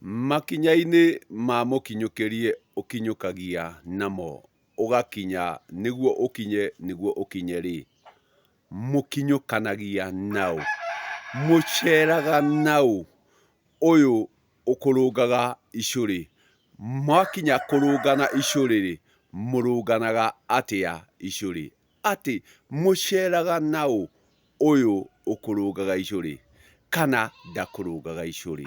Makinya-inĩ ma mũkinyũkĩrie ũkinyũkagia namo, ũgakinya nĩguo ũkinye nĩguo ũkinye rĩ, mũkinyũkanagia naũ, mũceraga naũ, ũyũ ũkũrũngaga icũrĩ. Mwakinya kũrũngana icũrĩ rĩ, mũrũnganaga atĩa icũrĩ? Atĩ mũceraga naũ, ũyũ ũkũrũngaga icũrĩ kana ndakũrũngaga icũrĩ.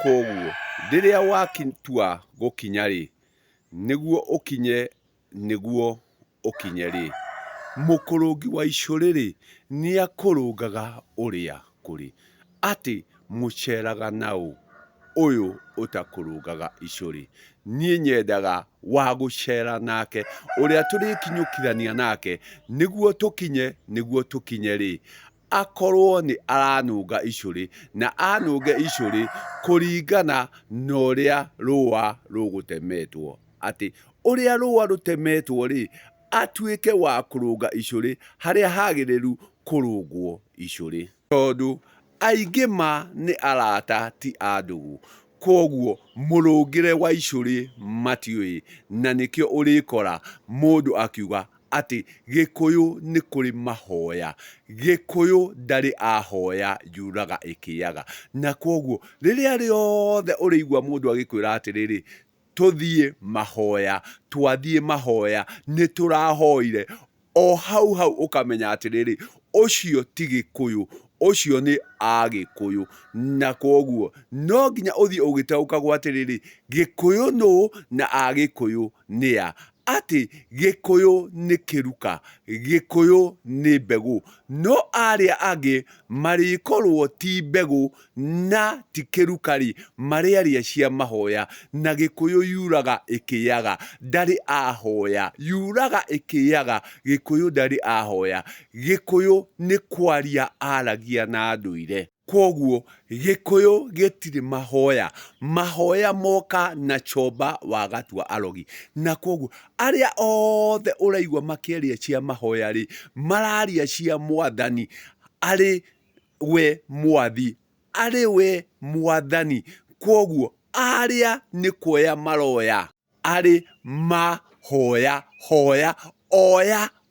Koguo rĩrĩa watua gũkinya rĩ, nĩguo ũkinye nĩguo ũkinye rĩ, mũkũrũngi wa icũrĩ rĩ, nĩakũrũngaga ũrĩa kũrĩ. Atĩ mũceraga naũ, ũyũ ũtakũrũngaga icũrĩ. Niĩ nyendaga wa gũcera nake, ũrĩa tũrĩkinyũkithania nake, nĩguo tũkinye rĩ, akorwo nĩ aranũnga icũrĩ, na anũnge icũrĩ kũringana na ũrĩa rũa rũgũtemetwo. Atĩ ũrĩa rũa rũtemetwo rĩ, atuĩke wa kũrũnga icũrĩ harĩa hagĩrĩru kũrũngwo icũrĩ. Tondũ aingĩ nĩ arata ti a ndũgũ. Koguo mũrũngĩre wa icũrĩ matiũĩ, na nĩkĩo ũrĩkora mũndũ akiuga atĩ Gĩkũyũ nĩ kũrĩ mahoya. Gĩkũyũ ndarĩ ahoya yuraga ĩkĩaga. Na koguo rĩrĩa rĩothe ũrĩigua mũndũ agĩkwĩra atĩrĩrĩ, tũthiĩ mahoya, twathiĩ mahoya, nĩtũrahoire, o hau ũkamenya atĩrĩrĩ, ũcio ti Gĩkũyũ, ũcio nĩ Agĩkũyũ. Na koguo no nginya ũthiĩ ũgĩtaũkagwo atĩrĩrĩ, Gĩkũyũ nũ na Agĩkũyũ nĩ a. Atĩ Gĩkũyũ nĩ kĩruka, Gĩkũyũ nĩ mbegũ, no arĩa angĩ marĩkorwo ti mbegũ na ti kĩruka rĩ, marĩaria cia mahoya. Na Gĩkũyũ yuraga ĩkĩaga, ndarĩ ahoya, yuraga ĩkĩaga. Gĩkũyũ ndarĩ ahoya. Gĩkũyũ nĩ kwaria aragia na ndũire. Koguo Gĩkũyũ gĩtirĩ mahoya. Mahoya moka na Coba wa Gatua Arogi. Na koguo arĩa othe ũraigua makĩaria cia mahoya rĩ, mararia cia Mwathani, arĩ we Mwathi, arĩ we Mwathani. Koguo arĩa nĩ kuoya maroya, arĩ mahoya, hoya,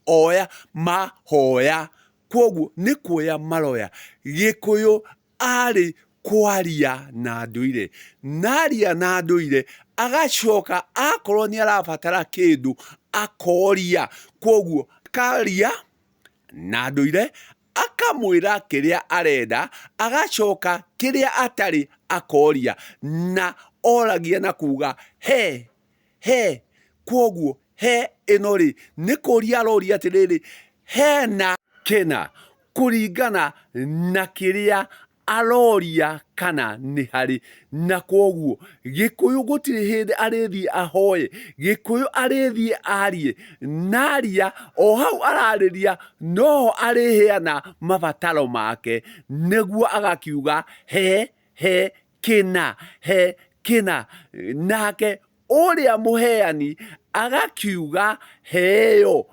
oya, mahoya. Koguo nĩ kuoya maroya. Gĩkũyũ arĩ kwaria na ndũire, naria na ndũire, agacoka akorwo nĩ arabatara kĩndũ akoria. Koguo akaria na ndũire, akamwĩra kĩrĩa arenda, agacoka kĩrĩa atarĩ akoria, na oragia na kuga he. Koguo he ĩno rĩ, nĩ kũria aroria atĩrĩrĩ, hena kĩna, kũringana na kĩrĩa aroria kana nĩ harĩ. Na koguo Gĩkũyũ gũtirĩ hĩndĩ arĩthiĩ ahoye. Gĩkũyũ arĩthiĩ arie, naria o hau ararĩria noho arĩheana mabataro make, nĩguo agakiuga he kĩna, he kĩna. Nake ũrĩa mũheani agakiuga heyo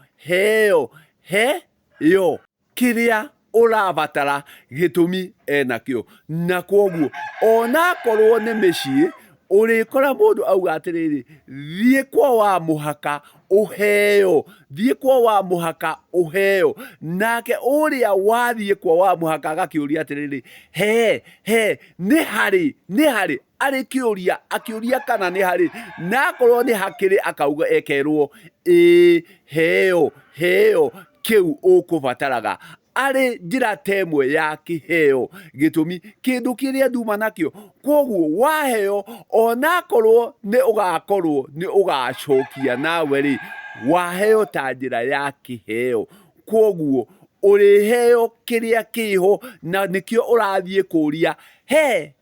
kĩrĩa ũrabatara, gĩtũmi enakĩo. Na koguo onakorwo nĩ mĩciĩ, ũrĩkora mũndũ auga atĩrĩrĩ, thiĩ kwa wa mũhaka ũheyo, thiĩ kwa wa mũhaka ũheyo. Nake ũrĩa wathiĩ kwa wa mũhaka agakĩũria atĩrĩrĩ, he nĩ harĩ, arĩ kĩũria, akĩũria kana nĩ harĩ. Na akorwo nĩ hakĩrĩ akauga ekerwo heyo kĩu ũkũbataraga. Arĩ njĩra temwe ya kĩheo, gĩtũmi kĩndũ kĩrĩa nduma nakĩo. Koguo waheyo, onakorwo nĩ ũgakorwo nĩ ũgacokia nawe rĩ, waheyo ta njĩra ya kĩheo. Koguo ũrĩheyo kĩrĩa kĩho, na nĩkĩo ũrathiĩ kũria he,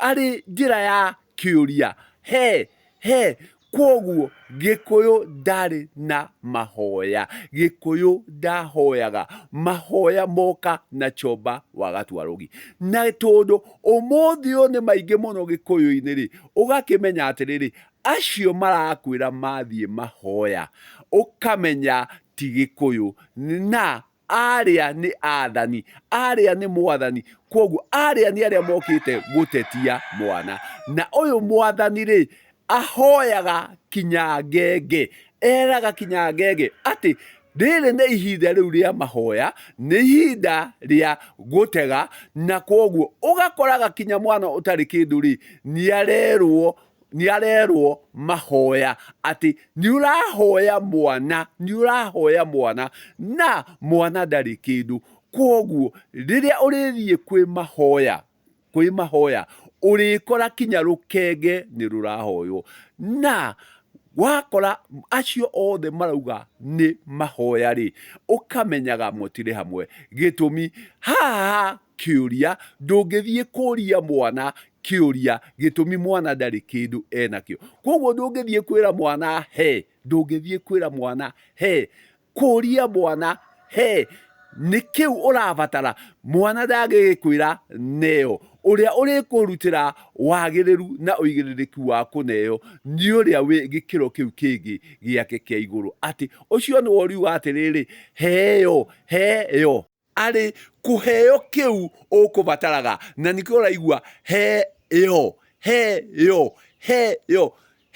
arĩ njĩra ya kĩũria he. Koguo Gĩkũyũ ndarĩ na mahoya. Gĩkũyũ ndahoyaga. Mahoya moka na Coba wa Gatua Arogi. Na tondũ ũmũthĩ ũyũ nĩ maingĩ mũno Gĩkũyũ-inĩ rĩ, ũgakĩmenya atĩrĩrĩ, acio marakwĩra mathiĩ mahoya, ũkamenya ti Gĩkũyũ, na aria ni athani, aria ni mwathani, koguo aria ni aria mokite gutetia mwana. Na uyu mwathani ri ahoyaga Kinyangenge, eraga Kinyangenge ati rĩrĩ nĩ ihinda rĩu rĩa mahoya, nĩ ihinda rĩa gũtega, na koguo ũgakoraga kinya mwana ũtarĩ kĩndũ rĩ nĩarerwo mahoya ati nĩũrahoya mwana na mwana ndarĩ kĩndũ. Koguo rĩrĩa ũrĩthiĩ kwĩ mahoya ũrĩkora kinya rũkenge nĩ rũrahoywo, na wakora acio othe marauga nĩ mahoya rĩ, ũkamenyaga mũtirĩ hamwe. Gĩtũmi haha kĩũria ndũngĩthiĩ kũria mwana kĩũria, gĩtũmi mwana ndarĩ kĩndũ enakĩo. Koguo ndũngĩthiĩ kwĩra mwana ndũngĩthiĩ kwĩra mwana kũria mwana nĩ kĩu ũrabatara. Mwana ndagĩkwĩra neo, ũrĩa ũrĩkũrutĩra wagĩrĩru na ũigĩrĩrĩki wa kũneo nĩ ũrĩa wĩ gĩkĩro kĩu kĩngĩ gĩake kĩa igũrũ. Atĩ ũcio nĩ woriuga atĩrĩrĩ, heo arĩ kũheo kĩu ũkũbataraga. Na nĩkĩo ũraigua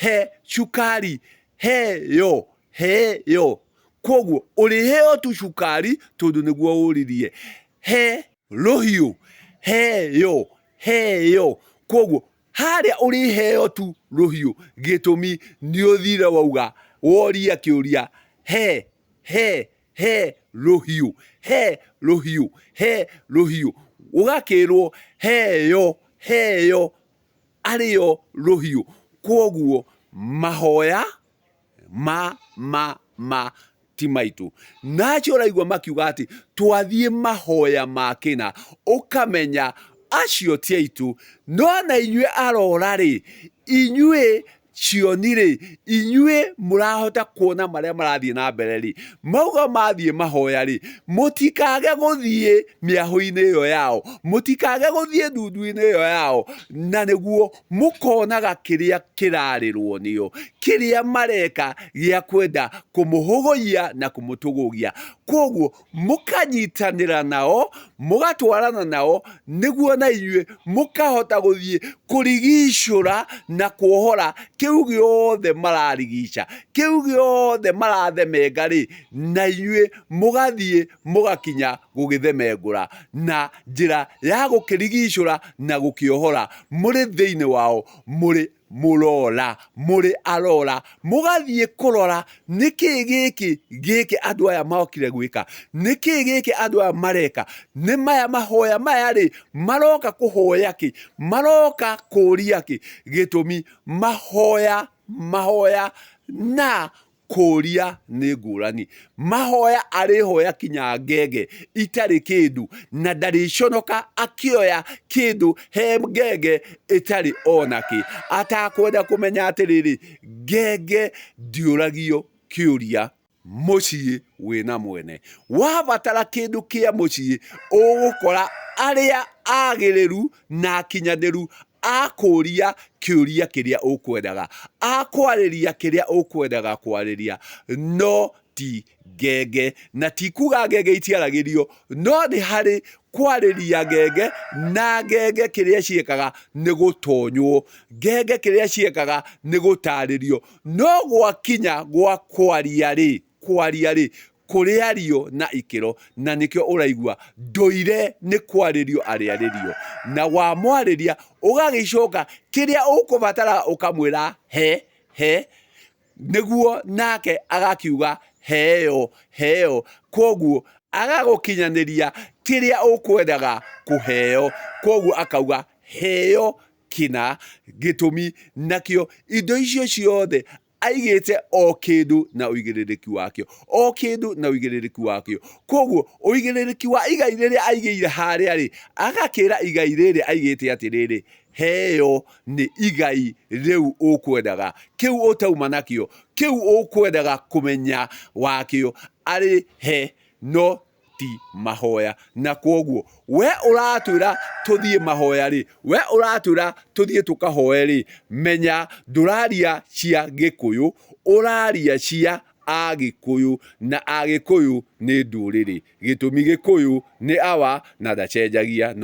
he cukari, heo. Koguo ũrĩheo tu cukari tondũ nĩguo ũririe. He rũhiũ, heo. Koguo harĩa ũrĩheo tu rũhiũ, gĩtũmi nĩ ũthire wauga woria kĩũria rũhiũ, ũgakĩrwo heo arĩo rũhiũ. Koguo mahoya ti maitũ. Nacio ũraigua makiuga atĩ twathiĩ mahoya ma kĩna, ũkamenya acio ti aitũ. No na inyuĩ arora rĩ, inyuĩ cioni rĩ, inyuĩ mũrahota kuona marĩa marathiĩ na mbere rĩ, mauga mathiĩ mahoya rĩ, mũtikage gũthiĩ mĩahũ-inĩ ĩyo yao, mũtikage gũthiĩ ndundu-inĩ ĩyo yao, na nĩguo mũkonaga kĩrĩa kĩrarĩrwo nĩo, kĩrĩa mareka gĩa kwenda kũmũhũgũia na kũmũtũgũgia. Koguo mũkanyitanĩra nao, mũgatwarana nao, nĩguo na inyuĩ mũkahota gũthiĩ kũrigicũra na kuohora kĩu gĩothe mararigica, kĩu gĩothe marathemenga rĩ, na inyuĩ mũgathiĩ mũgakinya gũgĩthemengũra. Na njĩra ya gũkĩrigicũra na gũkĩohora mũrĩ thĩinĩ wao, mũrĩ arora, mũgathiĩ kũrora nĩkĩĩ gĩkĩ andũ aya mokire gwĩka, nĩkĩĩ gĩkĩ andũ aya mareka, nĩ maya mahoya maya rĩ, maroka kũhoya kĩ, maroka kũria kĩ. Gĩtũmi mahoya na kũria nĩ ngũrani. Mahoya arĩhoya Kinyangenge itarĩ kĩndũ, na ndarĩconoka akĩoya kĩndũ he ngenge ĩtarĩ ona kĩ, atakwenda kũmenya atĩrĩrĩ, ngenge ndĩũragio kĩũria, mũciĩ wĩna mwene. Wabatara kĩndũ kĩa mũciĩ, ũgũkora arĩa agĩrĩru na akinyanĩru akũria kĩũria kĩrĩa ũkwendaga, akwarĩria kĩrĩa ũkwendaga kwarĩria, no ti ngenge. Na ti kuga ngenge itiaragĩrio, no nĩ harĩ kwarĩria ngenge, na ngenge kĩrĩa ciĩkaga nĩ gũtonywo, ngenge kĩrĩa ciĩkaga nĩ gũtarĩrio, no gwakinya gwa kwaria rĩ, kũrĩario na ikĩro. Na nĩkĩo ũraigua ndũire nĩ kwarĩrio arĩarĩrio, na wamwarĩria ũgagĩcoka kĩrĩa ũkũbatara ũkamwĩra nĩguo nake agakiuga heo. Koguo agagũkinyanĩria kĩrĩa ũkwendaga kũheo, koguo akauga heo kĩna. Gĩtũmi nakĩo indo icio ciothe aigĩte o kĩndũ na ũigĩrĩrĩki wakĩo, o kĩndũ na ũigĩrĩrĩki wakĩo. Koguo ũigĩrĩrĩki wa igai rĩrĩa aigĩire harĩa rĩ, agakĩra igai rĩrĩ aigĩte atĩrĩrĩ, heo nĩ igai rĩu ũkwendaga, kĩu ũtauma nakĩo, kĩu ũkwendaga kũmenya wakĩo arĩ no ti mahoya. Na koguo we ũratwĩra tũthiĩ mahoya rĩ, we ũratwĩra tũthiĩ tũkahoe rĩ, menya ndũraria cia Gĩkũyũ, ũraria cia Agikuyu, na Agikuyu nĩ ndũrĩrĩ. Gĩtũmi Gĩkũyũ nĩ awa na ndacenjagia.